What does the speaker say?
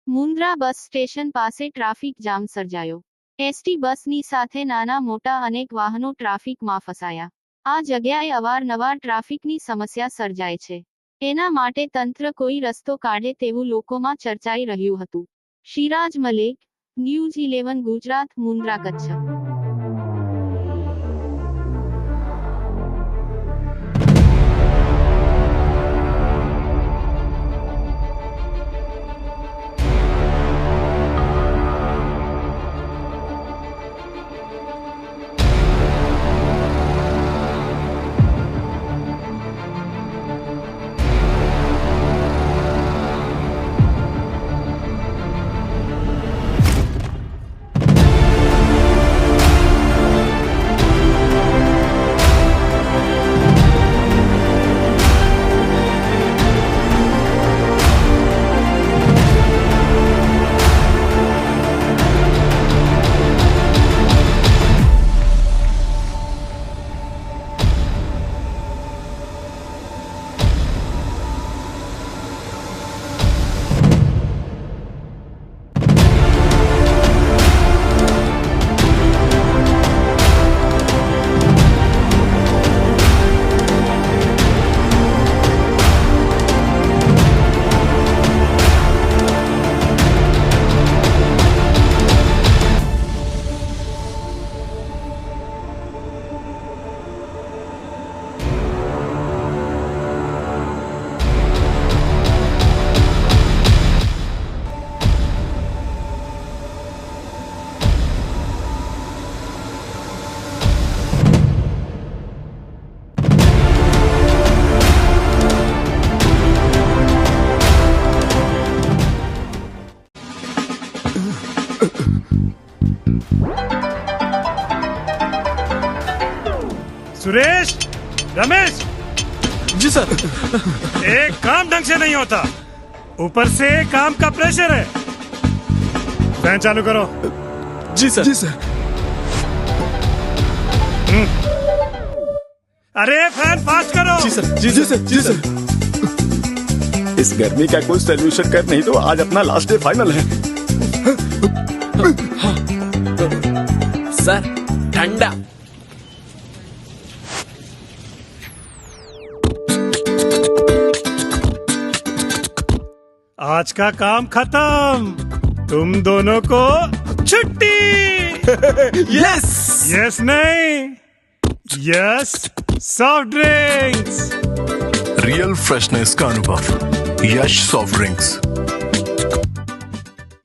Mundra bus station પાસે traffic jam સર્જાયો. ST બસની સાથે નાના મોટા અનેક વાહનો ટ્રાફિકમાં ફસાયા. આ જગ્યાએ અવારનવાર ટ્રાફિકની સમસ્યા સર્જાય છે. એના માટે તંત્ર કોઈ રસ્તો કાઢે તેવું લોકોમાં ચર્ચાઈ રહ્યું હતું. શિરાજ મલેક, ન્યૂઝ 11 ગુજરાત, મુન્દ્રા, કચ્છ. सुरेश, रमेश जी सर। एक काम ढंग से नहीं होता, ऊपर से काम का प्रेशर है। फैन चालू करो। जी सर। जी सर। अरे फैन फास्ट करो। जी सर। जी जी सर। जी सर। इस गर्मी का कोई सोल्यूशन कर, नहीं तो आज अपना लास्ट डे फाइनल है। सर ठंडा। आज का काम खत्म, तुम दोनों को छुट्टी। यस। यस नहीं, yes soft drinks. Real freshness का अनुभव, यश सॉफ्ट ड्रिंक्स।